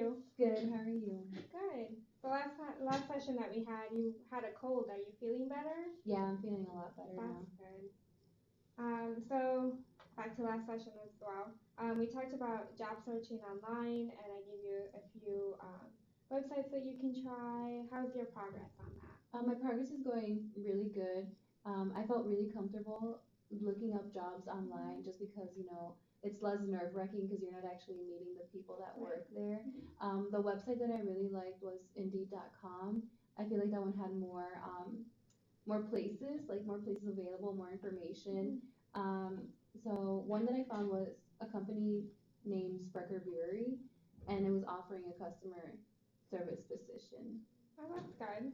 you? Good. How are you? Good. The last session that we had, you had a cold. Are you feeling better? Yeah, I'm feeling a lot better now. That's good. So back to last session as well. We talked about job searching online, and I gave you a few websites that you can try. How's your progress on that? My progress is going really good. I felt really comfortable looking up jobs online just because, it's less nerve-wracking because you're not actually meeting the people that work there. The website that I really liked was Indeed.com. I feel like that one had more places, like more places available, more information. So one that I found was a company named Sprecher Brewery, and it was offering a customer service position. Oh, that's good.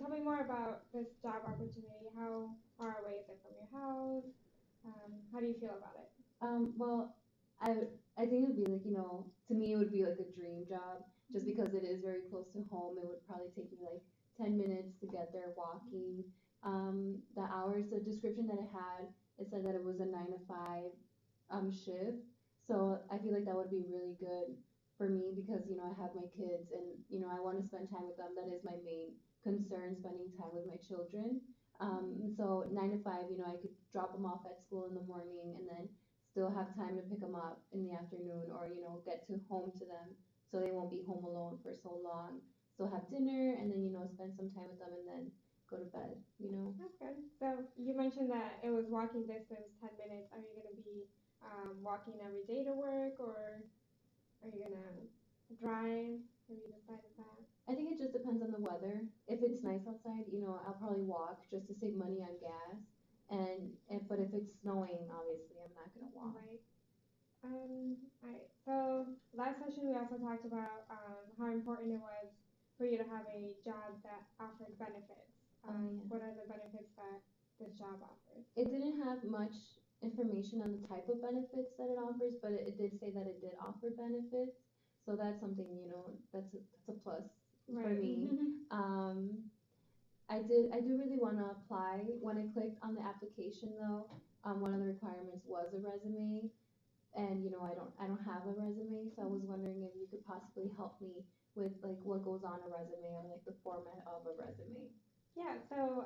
Tell me more about this job opportunity. How far away is it from your house? How do you feel about it? Well, I think it would be like, to me it would be like a dream job just because it is very close to home. It would probably take me like 10 minutes to get there walking. The hours, the description that it had, it said that it was a 9 to 5 shift. So I feel like that would be really good for me because, I have my kids and, I want to spend time with them. That is my main concern, spending time with my children. So 9 to 5, I could drop them off at school in the morning and then still have time to pick them up in the afternoon or, get to home to them so they won't be home alone for so long. Still have dinner and then, spend some time with them and then go to bed. That's good. So you mentioned that it was walking distance, 10 minutes. Are you going to be walking every day to work, or are you going to drive? Have you decided that? I think it just depends on the weather. If it's nice outside, I'll probably walk just to save money on gas. But if it's snowing, obviously, I'm not gonna walk. Right. Alright. So last session we also talked about how important it was for you to have a job that offered benefits. Yeah. What are the benefits that this job offers? It didn't have much information on the type of benefits that it offers, but it did say that it did offer benefits. So that's something, that's a plus for Right. me. I do really want to apply. When I clicked on the application though, one of the requirements was a resume, and I don't have a resume, so I was wondering if you could possibly help me with like what goes on a resume or like the format of a resume. Yeah. So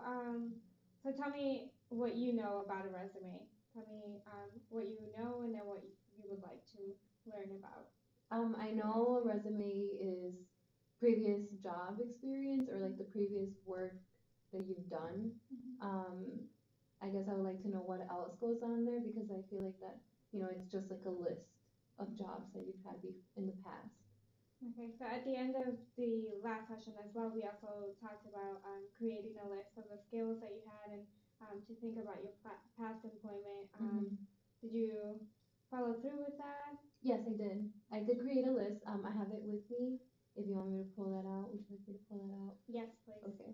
tell me what you know about a resume. Tell me what you know and then what you would like to learn about. I know a resume is previous job experience or like the previous work that you've done. I guess I would like to know what else goes on there because I feel like that, it's just like a list of jobs that you've had in the past. Okay, so at the end of the last session as well, we also talked about creating a list of the skills that you had and to think about your past employment. Did you follow through with that? Yes, I did. I did create a list. I have it with me. If you want me to pull that out, would you like me to pull that out? Yes, please. Okay.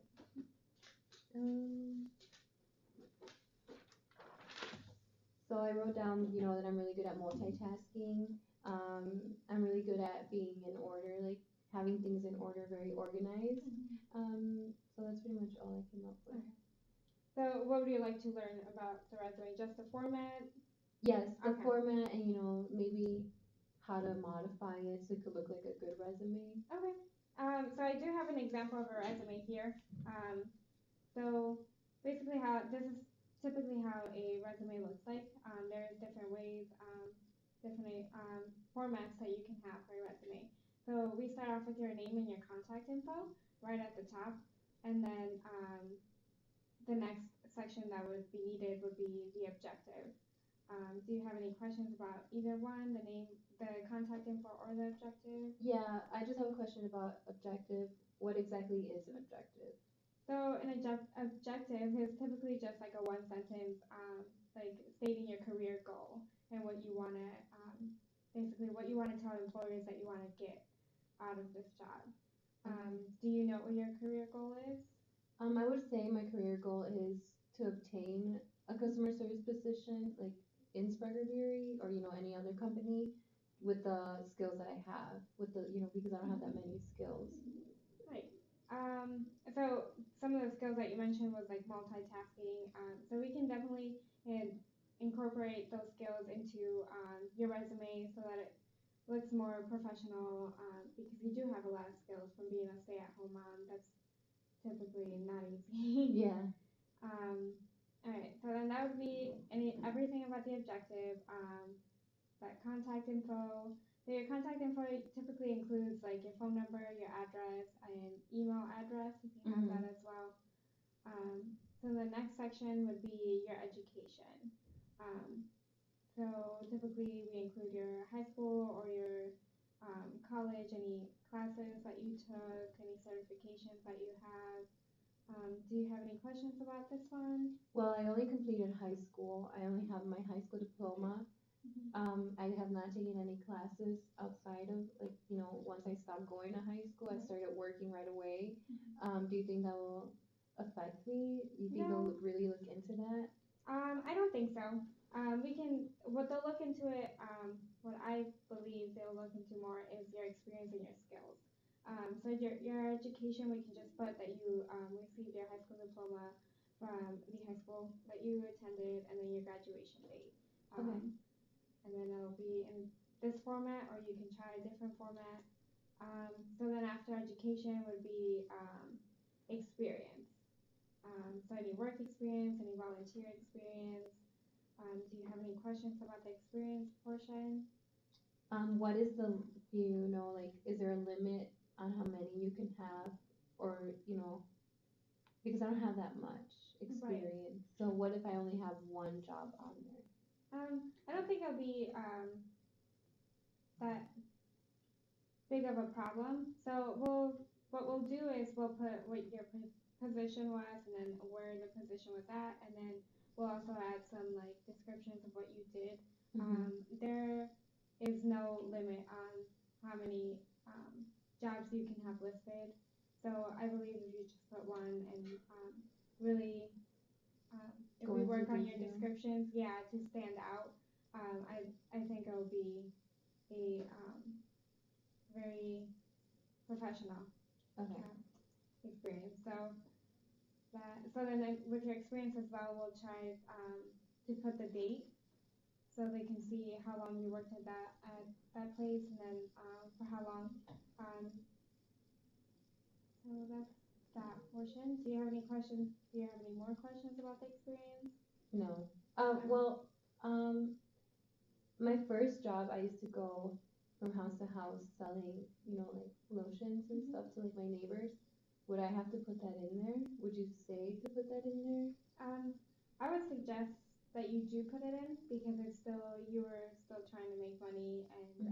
So I wrote down, that I'm really good at multitasking. I'm really good at being in order, like having things in order, very organized. So that's pretty much all I came up with. Okay. So what would you like to learn about the resume? Just the format? Yes, the Okay. format and, maybe how to modify it so it could look like a good resume. Okay. So I do have an example of a resume here. So basically how this is typically how a resume looks like. There's different ways, different formats that you can have for a resume. So we start off with your name and your contact info right at the top, and then the next section that would be needed would be the objective. Do you have any questions about either one, the name, the contact info, or the objective? Yeah, I just have a question about objective. What exactly is an objective? So an objective is typically just like a one sentence, like stating your career goal and what you want to, basically what you want to tell employers that you want to get out of this job. Do you know what your career goal is? I would say my career goal is to obtain a customer service position, like in Sprecherberry or any other company, with the skills that I have, with the because I don't have that many skills. Right. So some of the skills that you mentioned was like multitasking. So we can definitely incorporate those skills into your resume so that it looks more professional because you do have a lot of skills from being a stay-at-home mom. That's typically not easy. Yeah. All right, so then that would be everything about the objective. That contact info. So your contact info typically includes like your phone number, your address, and email address if you have that as well. So the next section would be your education. Um, so typically we include your high school or your college, any classes that you took, any certifications that you have. Do you have any questions about this one? Well, I only completed high school. I only have my high school diploma. I have not taken any classes outside of, like, once I stopped going to high school, I started working right away. Do you think that will affect me? Do you think No. they'll really look into that? I don't think so. What they'll look into it, what I believe they'll look into more is your experience and your skills. So your education, we can just put that you received your high school diploma from the high school that you attended, and then your graduation date. Okay. And then it'll be in this format, or you can try a different format. So then after education would be experience. So any work experience, any volunteer experience. Do you have any questions about the experience portion? What is the, do you know, like, is there a limit on how many you can have, or, because I don't have that much experience. Right. So what if I only have one job on there? I don't think it'll be that big of a problem. So what we'll do is we'll put what your position was, and then where the position was at, and then we'll also add some like descriptions of what you did. There is no limit on how many jobs you can have listed. So I believe if you just put one and really, if we work on your descriptions, to stand out, I think it'll be a very professional experience. So then with your experience as well, we'll try to put the date so they can see how long you worked at that place, and then for how long. So that's that portion. Do you have any questions? Do you have any more questions about the experience? No. Well, my first job, I used to go from house to house selling, like lotions and stuff to like my neighbors. Would I have to put that in there? Would you say to put that in there? I would suggest that you do put it in, because you were still trying to make money, and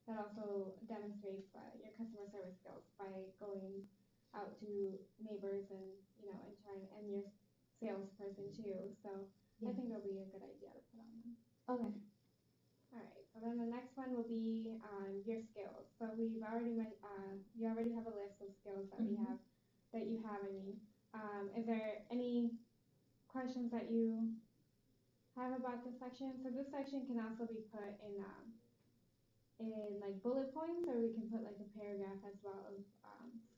that also demonstrates your customer service skills by going out to neighbors and and your salesperson too. So I think it'll be a good idea to put on them. Okay. All right. So then the next one will be your skills. So we've already you already have a list of skills that we have that you have. I mean, is there any questions that you have about this section? So this section can also be put in like bullet points, or we can put like a paragraph as well of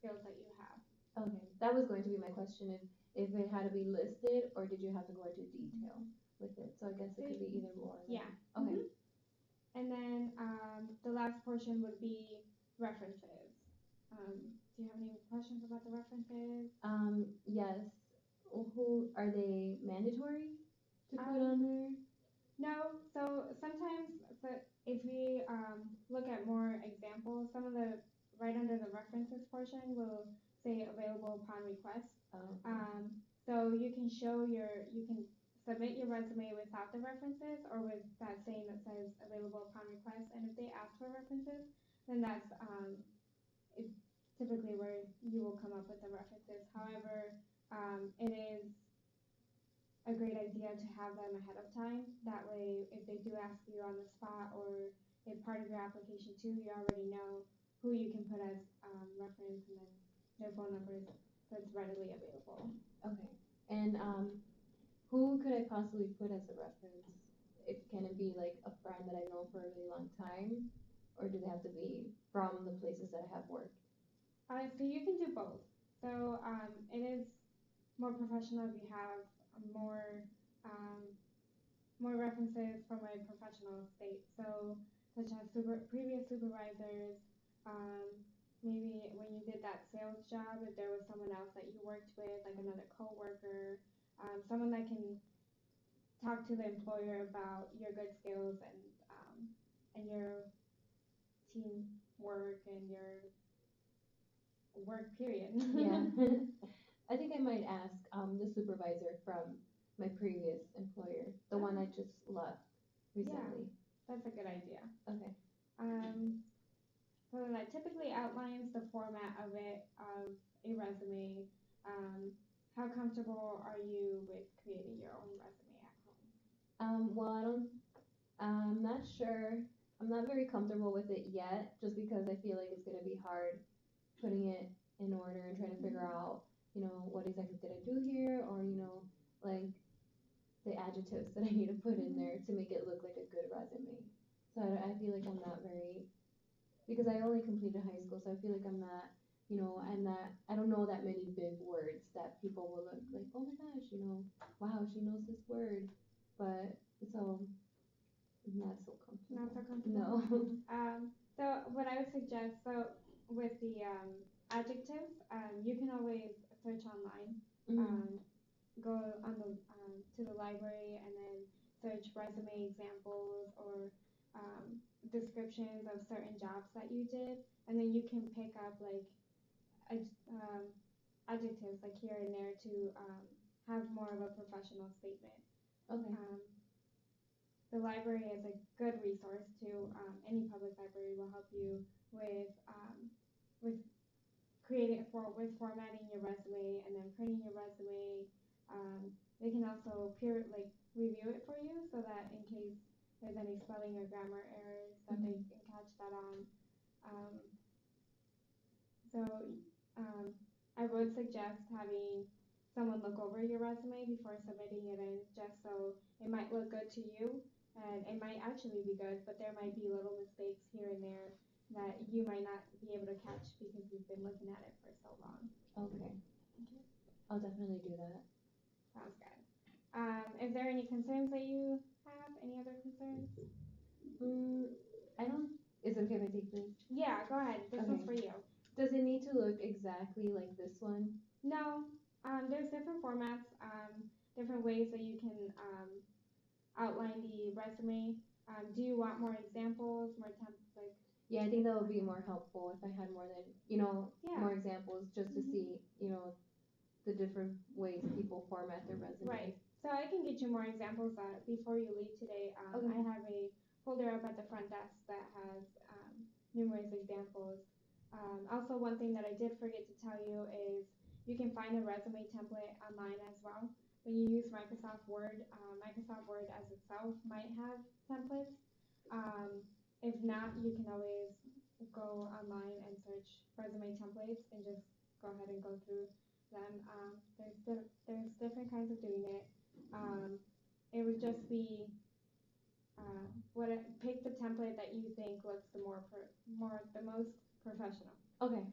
skills that you have. Okay, that was going to be my question, if it had to be listed, or did you have to go into detail with it? So I guess it could be either or. Yeah. Okay. And then the last portion would be references. Do you have any questions about the references? Yes. Who are they mandatory to put on there? No. So sometimes, if we look at more examples, some of the right under the references portion will say available upon request. So you can submit your resume without the references, or with that saying that says available upon request. And if they ask for references, then that's typically where you will come up with the references. However, it is a great idea to have them ahead of time. That way, if they do ask you on the spot, or if part of your application too, you already know who you can put as reference, and then their phone number that's readily available. Okay. And who could I possibly put as a reference? Can it be like a friend that I know for a really long time, or do they have to be from the places that I have worked? So you can do both. So it is more professional if you have more references from a professional state. So such as previous supervisors, um, maybe when you did that sales job, if there was someone else that you worked with, like another coworker, someone that can talk to the employer about your good skills and your teamwork and your work period. Yeah. I think I might ask the supervisor from my previous employer, the one I just left recently. That's a good idea. Okay. So that typically outlines the format of a resume. How comfortable are you with creating your own resume at home? Well, I'm not sure. I'm not very comfortable with it yet, just because I feel like it's gonna be hard putting it in order and trying to figure out, what exactly did I do here, or like the adjectives that I need to put in there to make it look like a good resume. So I feel like I'm not very, because I only completed high school, so I feel like I'm not, I don't know that many big words that people will look like, oh my gosh, wow, she knows this word. But, so, not so comfortable. Not so comfortable? No. So what I would suggest, with the adjectives, you can always search online. Go on to the library and then search resume examples or descriptions of certain jobs that you did, and then you can pick up like adjectives like here and there to have more of a professional statement. Okay. The library is a good resource too. Any public library will help you with with formatting your resume and then printing your resume. They can also review it for you so that in case there's any spelling or grammar errors that they can catch that on. Um, so I would suggest having someone look over your resume before submitting it in, just so it might look good to you and it might actually be good, but there might be little mistakes here and there that you might not be able to catch because you've been looking at it for so long. Okay. I'll definitely do that. Sounds good. Is there any concerns that you have? Any other concerns? I don't. Is it okay if I take this? Yeah, go ahead. This one's for you. Does it need to look exactly like this one? No. There's different formats, different ways that you can outline the resume. Do you want more examples, more like? Yeah, I think that would be more helpful if I had more than, more examples just to see, the different ways people format their resumes. Right. So I can get you more examples before you leave today. Okay. I have a folder up at the front desk that has numerous examples. Also, one thing that I did forget to tell you is you can find a resume template online as well. When you use Microsoft Word as itself might have templates. If not, you can always go online and search resume templates and just go ahead and go through them. There's different kinds of doing it. It would just be pick the template that you think looks the most professional. Okay.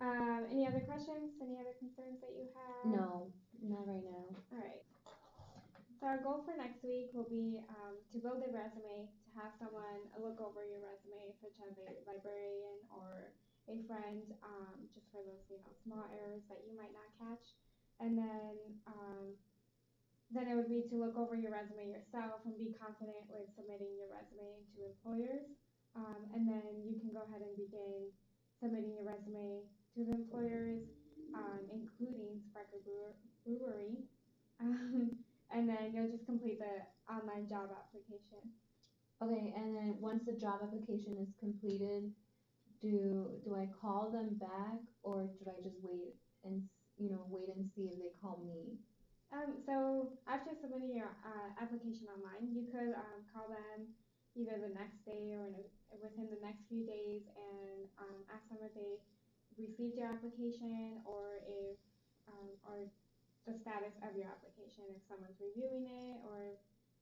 Any other questions? Any other concerns that you have? No, not right now. All right. So our goal for next week will be to build a resume, to have someone look over your resume, such as a librarian or a friend, just for those small errors that you might not catch, and then it would be to look over your resume yourself and be confident with submitting your resume to employers. And then you can go ahead and begin submitting your resume to the employers, including Sparker Brewery. And then you'll just complete the online job application. Okay, and then once the job application is completed, do I call them back, or should I just wait and see if they call me? So after submitting your application online, you could call them either the next day or within the next few days and ask them if they received your application or if or the status of your application, if someone's reviewing it or if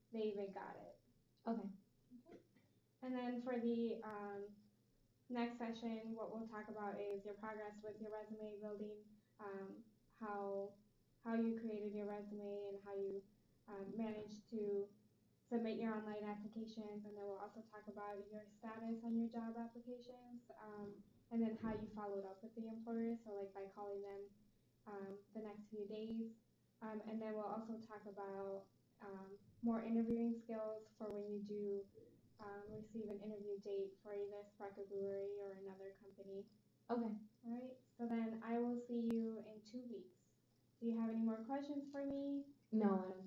they even got it. Okay. And then for the next session, what we'll talk about is your progress with your resume building, how you created your resume and how you managed to submit your online applications, and then we'll also talk about your status on your job applications, and then how you followed up with the employer, so like by calling them the next few days. And then we'll also talk about more interviewing skills for when you do receive an interview date for either Sparkle Brewery or another company. Okay. All right, so then I will see you in 2 weeks. Do you have any more questions for me? No, I don't